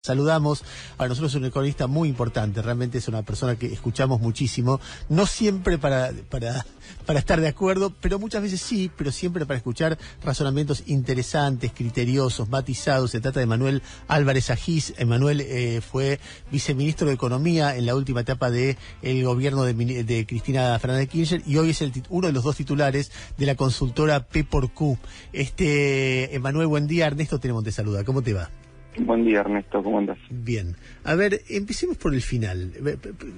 Saludamos, a nosotros es un economista muy importante, realmente es una persona que escuchamos muchísimo, no siempre para estar de acuerdo, pero muchas veces sí, pero siempre para escuchar razonamientos interesantes, criteriosos, matizados. Se trata de Manuel Álvarez Agis. Manuel fue viceministro de Economía en la última etapa del gobierno de Cristina Fernández de Kirchner y hoy es uno de los dos titulares de la consultora P4Q. Manuel, buen día. Ernesto Tenemos te saluda. ¿Cómo te va? Buen día, Ernesto, ¿cómo andas? Bien. A ver, empecemos por el final,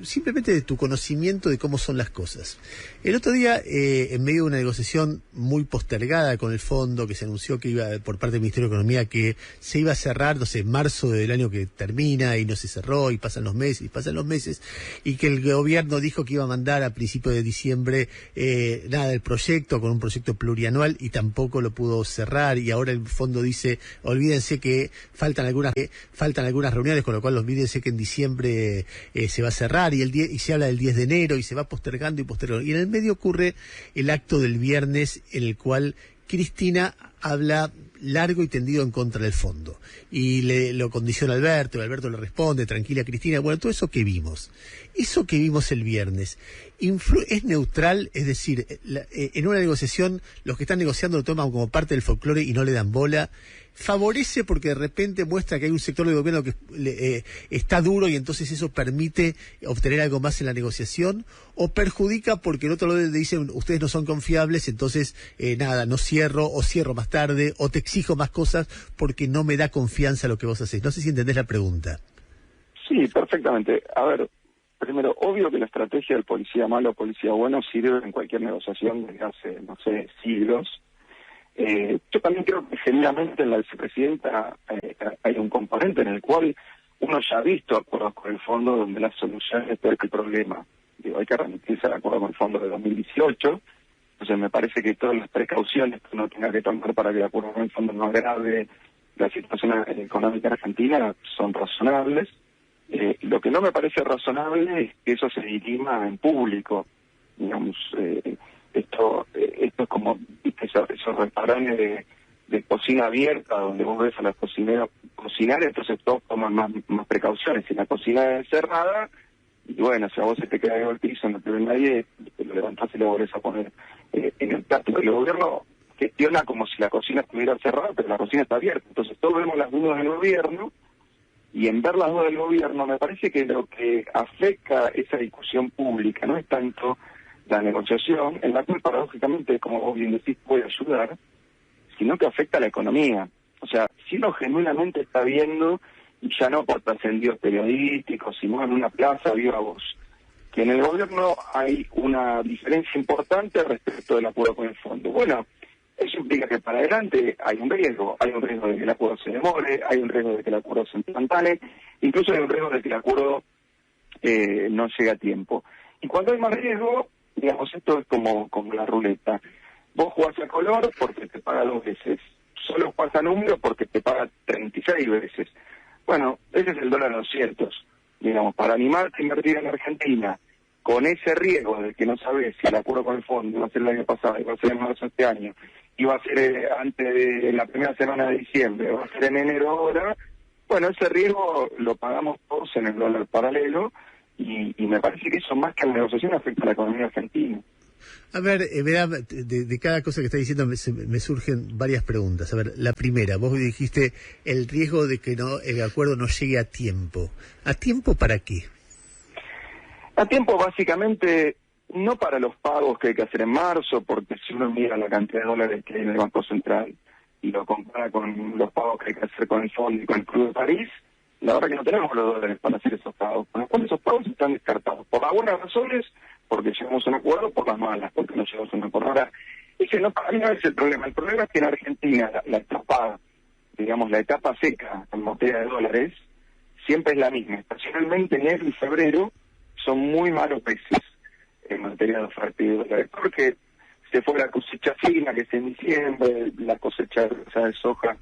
simplemente de tu conocimiento de cómo son las cosas. El otro día, en medio de una negociación muy postergada con el fondo, que se anunció que iba, por parte del Ministerio de Economía, que se iba a cerrar, no sé, en marzo del año que termina, y no se cerró, y pasan los meses, y que el gobierno dijo que iba a mandar a principios de diciembre, el proyecto, con un proyecto plurianual, y tampoco lo pudo cerrar, y ahora el fondo dice, olvídense que faltan algunas reuniones, con lo cual olvídense que en diciembre se va a cerrar, y se habla del 10 de enero, y se va postergando. Y en el medio ocurre el acto del viernes, en el cual Cristina habla largo y tendido en contra del fondo. Y lo condiciona Alberto le responde, tranquila Cristina. Bueno, todo eso que vimos el viernes, ¿es neutral? Es decir, en una negociación, los que están negociando lo toman como parte del folclore y no le dan bola. ¿Favorece porque de repente muestra que hay un sector del gobierno que está duro y entonces eso permite obtener algo más en la negociación? ¿O perjudica porque el otro lado le dicen ustedes no son confiables, entonces no cierro, o cierro más tarde, o te exijo más cosas porque no me da confianza lo que vos hacés? No sé si entendés la pregunta. Sí, perfectamente. A ver, primero, obvio que la estrategia del policía malo o policía bueno sirve en cualquier negociación desde hace, no sé, siglos. Yo también creo que genuinamente en la vicepresidenta hay un componente en el cual uno ya ha visto acuerdos con el fondo donde la solución es peor que el problema. Digo, hay que remitirse al acuerdo con el fondo de 2018, entonces me parece que todas las precauciones que uno tenga que tomar para que el acuerdo con el fondo no agrave la situación económica argentina son razonables. Lo que no me parece razonable es que eso se dirima en público, digamos. Esto es como esos restaurantes de cocina abierta donde vos ves a las cocineras cocinar, entonces todos toman más precauciones. Si la cocina es cerrada, y bueno, si a vos se te queda en el piso, no te ve nadie, te lo levantás y lo volvés a poner en el plato. El gobierno gestiona como si la cocina estuviera cerrada, pero la cocina está abierta. Entonces todos vemos las dudas del gobierno, y en ver las dudas del gobierno me parece que lo que afecta esa discusión pública no es tanto la negociación, en la cual paradójicamente, como vos bien decís, puede ayudar, sino que afecta a la economía. O sea, si uno genuinamente está viendo, y ya no por trascendidos periodísticos, sino en una plaza viva voz, que en el gobierno hay una diferencia importante respecto del acuerdo con el fondo. Bueno, eso implica que para adelante hay un riesgo de que el acuerdo se demore, hay un riesgo de que el acuerdo se empantane, incluso hay un riesgo de que el acuerdo no llegue a tiempo. Y cuando hay más riesgo, digamos, esto es como la ruleta. Vos jugás a color porque te paga 2 veces. Solo jugás a número porque te paga 36 veces. Bueno, ese es el dólar a 200. Digamos, para animarte a invertir en Argentina, con ese riesgo de que no sabes si el acuerdo con el fondo iba a ser el año pasado, iba a ser en marzo este año, iba a ser antes de la primera semana de diciembre, va a ser en enero ahora, bueno, ese riesgo lo pagamos todos en el dólar paralelo. Y me parece que eso, más que la negociación, afecta a la economía argentina. A ver, de cada cosa que está diciendo me surgen varias preguntas. A ver, la primera, vos dijiste el riesgo de que el acuerdo no llegue a tiempo. ¿A tiempo para qué? A tiempo básicamente no para los pagos que hay que hacer en marzo, porque si uno mira la cantidad de dólares que hay en el Banco Central y lo compara con los pagos que hay que hacer con el fondo y con el Club de París, la verdad que no tenemos los dólares para hacer esos pagos. Con lo cual esos pagos están descartados. Por las buenas razones, porque llegamos a un acuerdo, por las malas, porque no llegamos a un acuerdo. Ahora, ese no, para mí no es el problema. El problema es que en Argentina la etapa, digamos, la etapa seca en materia de dólares, siempre es la misma. Estacionalmente enero y febrero son muy malos meses en materia de oferta de dólares, porque se fue la cosecha fina, que es en diciembre, la cosecha de soja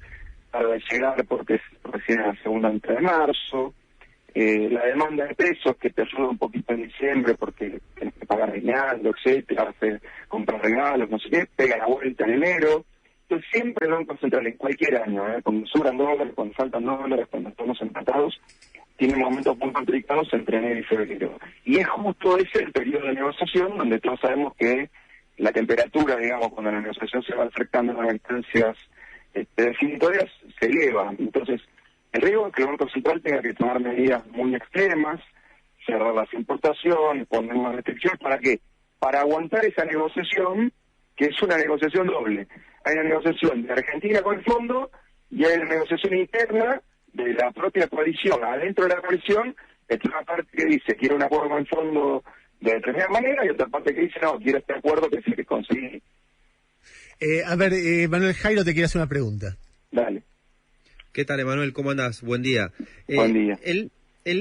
para llegar porque es recién en la segunda mitad de marzo, la demanda de pesos que te ayuda un poquito en diciembre porque tienes que pagar reinaldo, etcétera, comprar regalos, no sé qué, pega la vuelta en enero, Entonces siempre el Banco Central, en cualquier año, cuando sobran dólares, cuando faltan dólares, cuando estamos empatados, tiene momentos muy complicados entre enero y febrero. Y es justo ese el periodo de negociación donde todos sabemos que la temperatura, digamos, cuando la negociación se va acercando a las instancias definitorias, se eleva. Entonces, el riesgo es que el Banco Central tenga que tomar medidas muy extremas, cerrar las importaciones, poner más restricciones. ¿Para qué? Para aguantar esa negociación, que es una negociación doble. Hay una negociación de Argentina con el fondo y hay una negociación interna de la propia coalición. Adentro de la coalición está una parte que dice quiero un acuerdo con el fondo de determinada manera y otra parte que dice no, quiero este acuerdo que es el que conseguí. Manuel Jairo te quiere hacer una pregunta. Dale. ¿Qué tal, Emanuel? ¿Cómo andás? Buen día. Buen día. En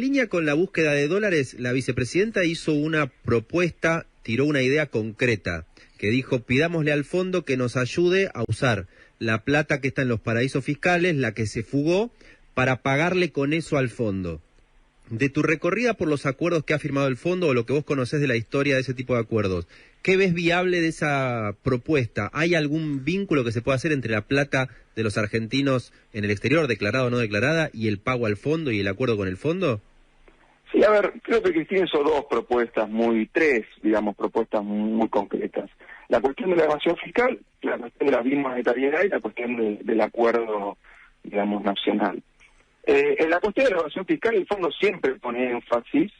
línea con la búsqueda de dólares, la vicepresidenta hizo una propuesta, tiró una idea concreta, que dijo, pidámosle al fondo que nos ayude a usar la plata que está en los paraísos fiscales, la que se fugó, para pagarle con eso al fondo. De tu recorrida por los acuerdos que ha firmado el fondo o lo que vos conocés de la historia de ese tipo de acuerdos, ¿qué ves viable de esa propuesta? ¿Hay algún vínculo que se pueda hacer entre la plata de los argentinos en el exterior, declarada o no declarada, y el pago al fondo y el acuerdo con el fondo? Sí, a ver, creo que Cristina hizo tres propuestas muy concretas. La cuestión de la evasión fiscal, la cuestión de la bimonetariedad y la cuestión del acuerdo, digamos, nacional. En la cuestión de la evasión fiscal, el fondo siempre pone énfasis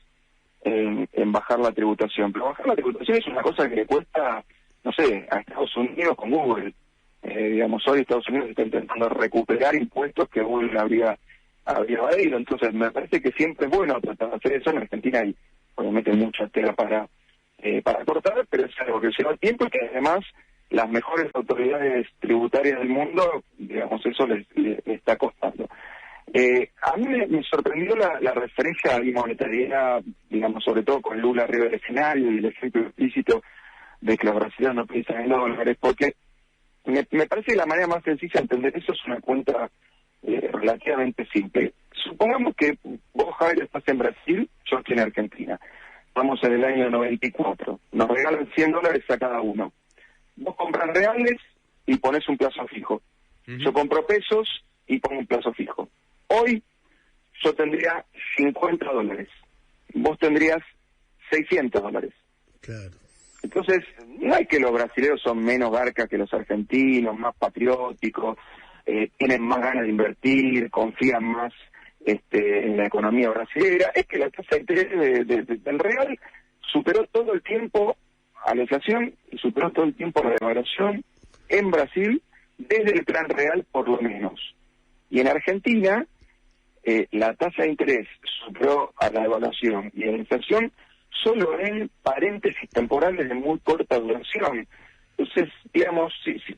en bajar la tributación, pero bajar la tributación es una cosa que le cuesta, no sé, a Estados Unidos con Google. Hoy Estados Unidos está intentando recuperar impuestos que Google habría evadido, entonces me parece que siempre es bueno tratar de hacer eso. En Argentina hay obviamente mucha tela para cortar, pero es algo que lleva tiempo y que además las mejores autoridades tributarias del mundo, digamos, eso les está costando. A mí me sorprendió la referencia a la bimonetariedad, digamos, sobre todo con Lula arriba del escenario y el ejemplo explícito de que los brasileños no piensan en dólares, porque me parece que la manera más sencilla de entender eso es una cuenta relativamente simple. Supongamos que vos, Javier, estás en Brasil, yo estoy en Argentina. Estamos en el año 94. Nos regalan $100 a cada uno. Vos compras reales y pones un plazo fijo. Yo compro pesos y pongo un plazo fijo. Hoy yo tendría $50. Vos tendrías $600. Claro. Entonces, no es que los brasileños son menos garcas que los argentinos, más patrióticos, tienen más ganas de invertir, confían más en la economía brasileña. Es que la tasa de interés del real superó todo el tiempo a la inflación y superó todo el tiempo a la devaluación en Brasil, desde el plan real por lo menos. Y en Argentina, la tasa de interés superó a la devaluación y a la inflación solo en paréntesis temporales de muy corta duración. Entonces, digamos,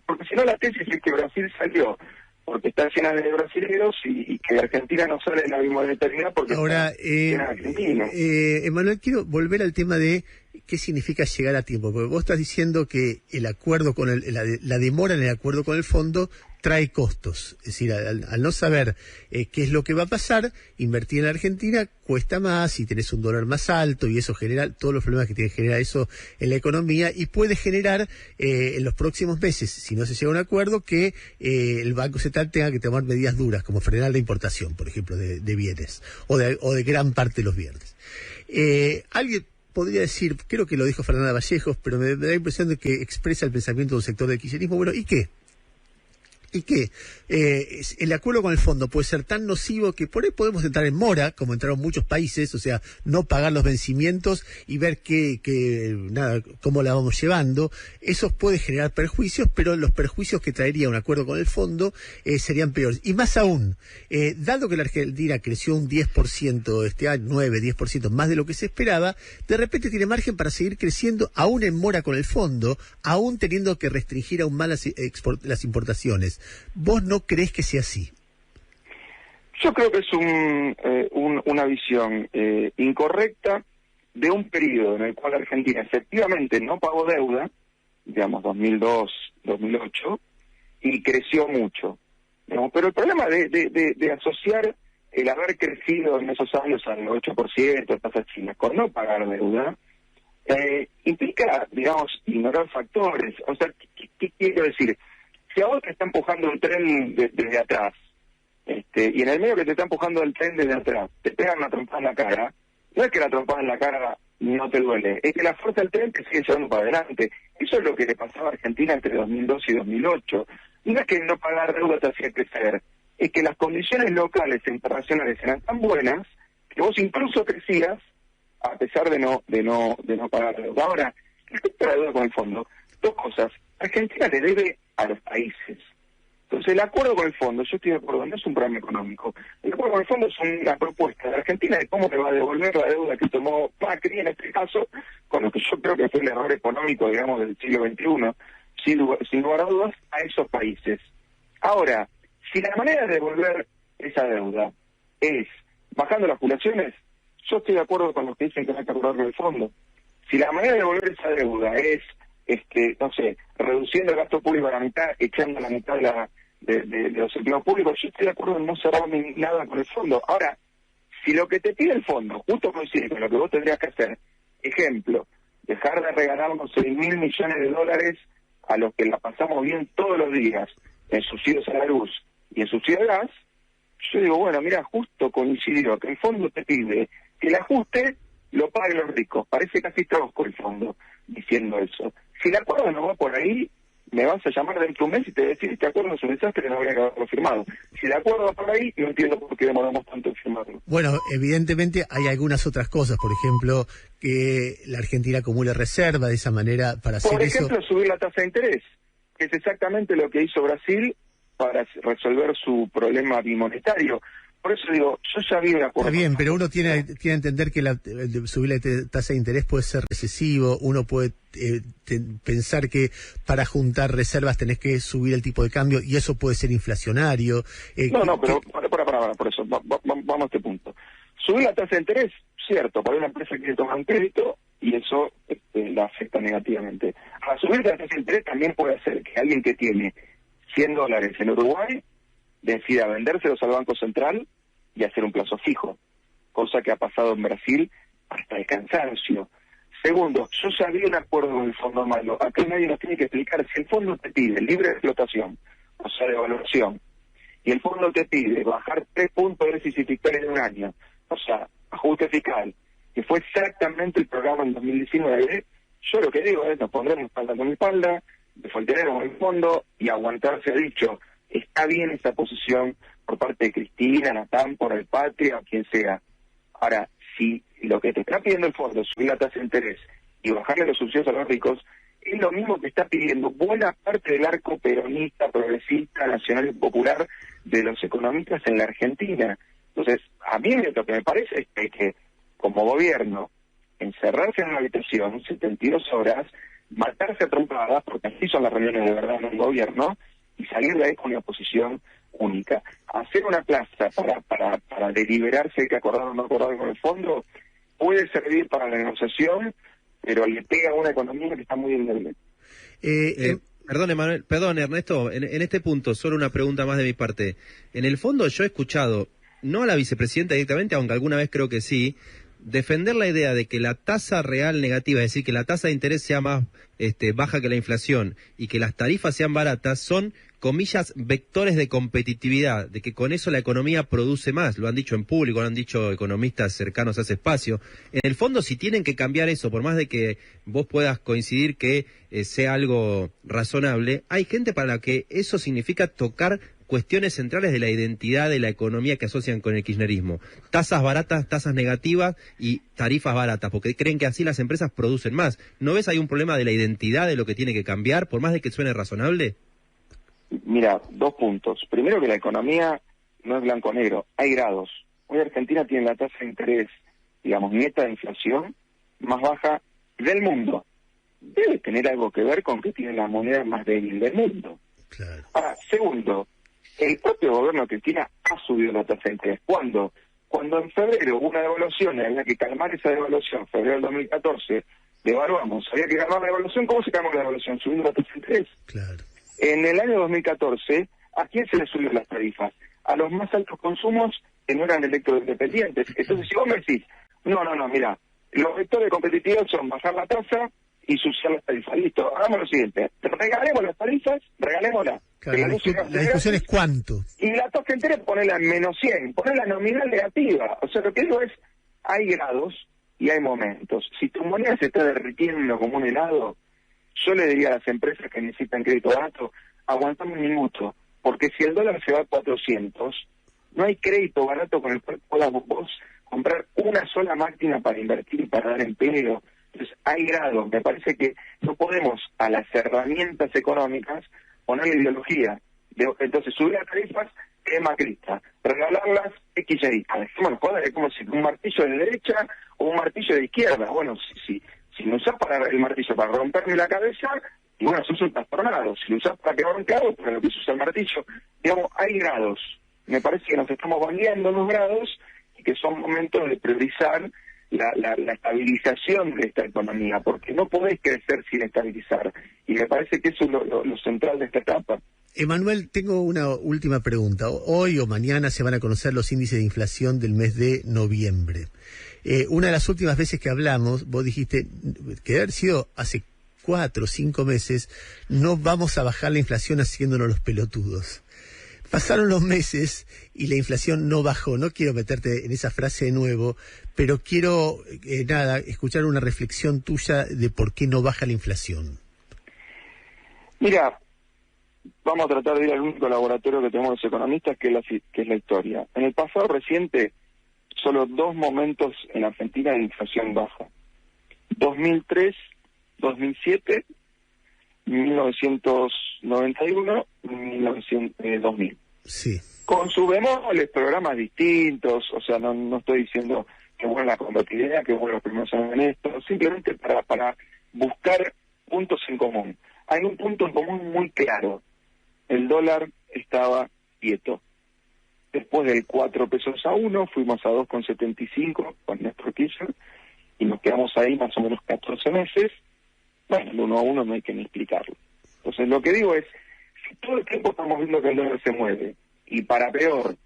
porque si no la tesis es que Brasil salió porque está llena de brasileños y que Argentina no sale de la bimonetariedad porque ahora, está llena de argentinos. Emanuel, quiero volver al tema de qué significa llegar a tiempo, porque vos estás diciendo que el acuerdo con la demora en el acuerdo con el fondo trae costos. Es decir, al no saber qué es lo que va a pasar, invertir en la Argentina cuesta más y tenés un dólar más alto y eso genera todos los problemas que tiene que generar eso en la economía y puede generar en los próximos meses, si no se llega a un acuerdo, que el Banco Central tenga que tomar medidas duras, como frenar la importación, por ejemplo, de bienes o de gran parte de los bienes. Alguien podría decir, creo que lo dijo Fernanda Vallejos, pero me da la impresión de que expresa el pensamiento de un sector del kirchnerismo. Bueno, ¿y qué? El acuerdo con el fondo puede ser tan nocivo que por ahí podemos entrar en mora, como entraron muchos países, o sea, no pagar los vencimientos y ver cómo la vamos llevando. Eso puede generar perjuicios, pero los perjuicios que traería un acuerdo con el fondo serían peores. Y más aún, dado que la Argentina creció un 10% este año, 9-10% más de lo que se esperaba, de repente tiene margen para seguir creciendo aún en mora con el fondo, aún teniendo que restringir aún más las importaciones. ¿Vos no crees que sea así? Yo creo que es una visión incorrecta de un periodo en el cual Argentina efectivamente no pagó deuda, digamos 2002, 2008, y creció mucho. Digamos, pero el problema de asociar el haber crecido en esos años al 8% tasas chinas con no pagar deuda, implica, digamos, ignorar factores. O sea, ¿qué quiero decir? Si a vos te está empujando un tren desde atrás, y en el medio que te está empujando el tren desde atrás, te pegan una trompada en la cara, no es que la trompada en la cara no te duele, es que la fuerza del tren te sigue llevando para adelante. Eso es lo que le pasaba a Argentina entre 2002 y 2008. No es que no pagar deuda te hacía crecer, es que las condiciones locales e internacionales eran tan buenas que vos incluso crecías a pesar de no pagar deuda. Ahora, respecto a la deuda con el fondo, dos cosas. Argentina le debe a los países. Entonces, el acuerdo con el fondo, yo estoy de acuerdo, no es un programa económico. El acuerdo con el fondo es una propuesta de Argentina de cómo le va a devolver la deuda que tomó Macri, en este caso, con lo que yo creo que fue el error económico, digamos, del siglo XXI, sin lugar a dudas, a esos países. Ahora, si la manera de devolver esa deuda es bajando las jubilaciones, yo estoy de acuerdo con los que dicen que no hay que acordar con el fondo. Si la manera de devolver esa deuda es, no sé, reduciendo el gasto público a la mitad, echando la mitad de los empleados públicos, yo estoy de acuerdo en no cerrar nada con el fondo. Ahora, si lo que te pide el fondo justo coincide con lo que vos tendrías que hacer, ejemplo, dejar de regalarnos 6.000 millones de dólares a los que la pasamos bien todos los días en subsidios a la luz y en subsidios al gas, yo digo, bueno, mira, justo coincidió que el fondo te pide que el ajuste lo paguen los ricos. Parece casi trosco el fondo diciendo eso. Si el acuerdo no va por ahí, me vas a llamar dentro de un mes y te decir, este acuerdo es un desastre, no habría que haberlo firmado. Si el acuerdo va por ahí, no entiendo por qué demoramos tanto en firmarlo. Bueno, evidentemente hay algunas otras cosas, por ejemplo, que la Argentina acumule reserva de esa manera para hacer eso. Por ejemplo, subir la tasa de interés, que es exactamente lo que hizo Brasil para resolver su problema bimonetario. Por eso digo, yo ya vi un acuerdo. Está bien, pero uno tiene que entender que subir la tasa de interés puede ser recesivo, uno puede pensar que para juntar reservas tenés que subir el tipo de cambio y eso puede ser inflacionario. Pero por eso, vamos a este punto. Subir la tasa de interés, cierto, para una empresa que toma un crédito y eso la afecta negativamente. A subir la tasa de interés también puede hacer que alguien que tiene $100 en Uruguay decida vendérselos al Banco Central y hacer un plazo fijo, cosa que ha pasado en Brasil hasta el cansancio. Segundo, yo ya vi un acuerdo con el Fondo Malo. Acá nadie nos tiene que explicar si el fondo te pide libre explotación, o sea, devaluación, y el fondo te pide bajar 3 puntos de déficit fiscal en un año, o sea, ajuste fiscal, que fue exactamente el programa en 2019, yo lo que digo es, nos pondremos espalda con espalda, defaltaremos el fondo y aguantarse dicho. Está bien esa posición por parte de Cristina, Natán, por el Patria o quien sea. Ahora, si lo que te está pidiendo el fondo es subir la tasa de interés y bajarle los subsidios a los ricos, es lo mismo que está pidiendo buena parte del arco peronista, progresista, nacional y popular de los economistas en la Argentina. Entonces, a mí lo que me parece es que como gobierno, encerrarse en una habitación 72 horas, matarse a trompadas, porque así son las reuniones de verdad en el gobierno, y salir de ahí con una posición única. Hacer una plaza para deliberarse que acordar o no acordar con el fondo puede servir para la negociación, pero le pega a una economía que está muy endeble. Perdón, Ernesto, en este punto, solo una pregunta más de mi parte. En el fondo yo he escuchado, no a la vicepresidenta directamente, aunque alguna vez creo que sí, defender la idea de que la tasa real negativa, es decir, que la tasa de interés sea más baja que la inflación y que las tarifas sean baratas, son, comillas, vectores de competitividad, de que con eso la economía produce más. Lo han dicho en público, lo han dicho economistas cercanos a ese espacio. En el fondo, si tienen que cambiar eso, por más de que vos puedas coincidir que sea algo razonable, hay gente para la que eso significa tocar cuestiones centrales de la identidad de la economía que asocian con el kirchnerismo. Tasas baratas, tasas negativas y tarifas baratas, porque creen que así las empresas producen más. ¿No ves ahí un problema de la identidad de lo que tiene que cambiar, por más de que suene razonable? Mira, 2 puntos. Primero, que la economía no es blanco-negro, hay grados. Hoy Argentina tiene la tasa de interés, digamos, neta de inflación más baja del mundo. Debe tener algo que ver con que tiene la moneda más débil del mundo. Claro. Ahora, segundo, el propio gobierno de Cristina ha subido la tasa de interés. ¿Cuándo? Cuando en febrero hubo una devaluación, había que calmar esa devaluación, febrero del 2014, devaluamos, había que calmar la devaluación. ¿Cómo se calmó la devaluación? Subiendo la tasa de interés. Claro. En el año 2014, ¿a quién se le subió las tarifas? A los más altos consumos que no eran electroindependientes. Entonces, si vos me decís, no, mira, los vectores de competitividad son bajar la tasa y subsidiar las tarifas. Listo, hagamos lo siguiente, regalemos las tarifas, regalémoslas. Claro, la discusión es cuánto. Y la tasa entera ponela en menos 100, ponela nominal negativa. O sea, lo que digo es, hay grados y hay momentos. Si tu moneda se está derritiendo como un helado, yo le diría a las empresas que necesitan crédito barato, aguantame un minuto, porque si el dólar se va a 400, no hay crédito barato con el cual puedas vos comprar una sola máquina para invertir y para dar empleo. Entonces, hay grados. Me parece que no podemos a las herramientas económicas ponerle ideología. Entonces, subir las tarifas es macrista, regalarlas es kirchnerista. Bueno, joder, es como si un martillo de derecha o un martillo de izquierda. Bueno, si lo usás para el martillo para romperme la cabeza, y bueno, sos un trastornado. Si lo usás para quebrar un clavo, para lo que se usa el martillo. Digamos, hay grados. Me parece que nos estamos valiendo los grados y que son momentos de priorizar la estabilización de esta economía, porque no podés crecer sin estabilizar. Y me parece que eso es lo central de esta etapa. Emanuel, tengo una última pregunta. Hoy o mañana se van a conocer los índices de inflación del mes de noviembre. Una de las últimas veces que hablamos, vos dijiste que debe haber sido hace 4 o 5 meses, no vamos a bajar la inflación haciéndonos los pelotudos. Pasaron los meses y la inflación no bajó. No quiero meterte en esa frase de nuevo, pero quiero, escuchar una reflexión tuya de por qué no baja la inflación. Mira, vamos a tratar de ir al único laboratorio que tenemos los economistas, que es la historia. En el pasado reciente, solo 2 momentos en Argentina de inflación baja. 2003, 2007, 1991, 2000. Sí. Con sus bemoles, programas distintos, o sea, no estoy diciendo que buena la competitividad, que buenos los primeros años en esto, simplemente para buscar puntos en común. Hay un punto en común muy claro. El dólar estaba quieto. Después del 4 pesos a 1, fuimos a 2,75 con Néstor Kirchner, y nos quedamos ahí más o menos 14 meses. Bueno, el 1 a 1 no hay que ni explicarlo. Entonces, lo que digo es, si todo el tiempo estamos viendo que el dólar se mueve, y para peor,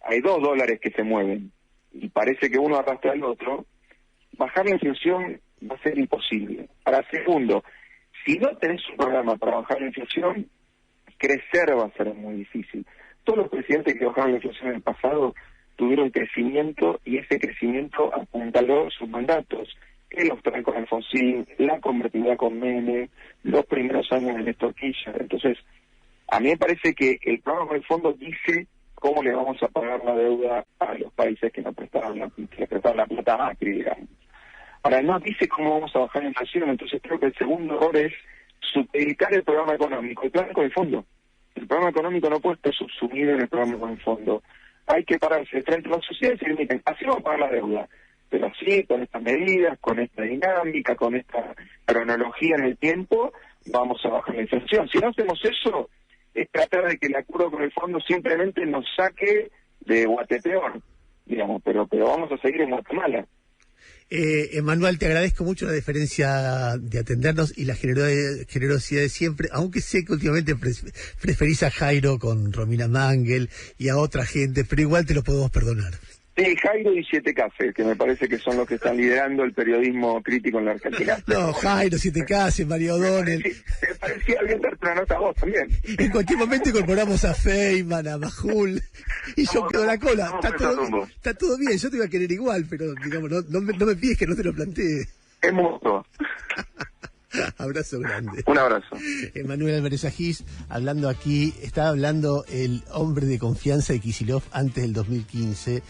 hay 2 dólares que se mueven, y parece que uno arrastra al otro, bajar la inflación va a ser imposible. Ahora, segundo, si no tenés un programa para bajar la inflación, crecer va a ser muy difícil. Todos los presidentes que bajaron la inflación en el pasado tuvieron crecimiento, y ese crecimiento apuntaló sus mandatos. El austral con Alfonsín, la convertibilidad con Menem, los primeros años de Néstor Kirchner. Entonces, a mí me parece que el programa con el fondo dice cómo le vamos a pagar la deuda a los países que nos prestaron la plata a Macri, digamos. Ahora, no dice cómo vamos a bajar la inflación. Entonces creo que el segundo error es supeditar el programa económico, el plan con el fondo. El programa económico no puede estar subsumido en el programa con el fondo. Hay que pararse frente a la sociedad y decir, miren, así vamos a pagar la deuda, pero así, con estas medidas, con esta dinámica, con esta cronología en el tiempo, vamos a bajar la inflación. Si no hacemos eso, es tratar de que el acuerdo con el fondo simplemente nos saque de Guatepeor, digamos, pero vamos a seguir en Guatemala. Emanuel, te agradezco mucho la deferencia de atendernos y la generosidad de siempre, aunque sé que últimamente preferís a Jairo con Romina Mangel y a otra gente, pero igual te lo podemos perdonar. Sí, Jairo y 7 Cafés, que me parece que son los que están liderando el periodismo crítico en la Argentina. No, Jairo, 7 Cafés, Mario O'Donnell. Me parecía bien darte una nota a vos también. En cualquier momento incorporamos a Feynman, a Majul, y yo quedo la cola. Está todo bien, yo te iba a querer igual, pero digamos, no me pides que no te lo plantee. Es mutuo. Abrazo grande. Un abrazo. Emanuel Álvarez Agis, hablando aquí, estaba hablando el hombre de confianza de Kicillof antes del 2015.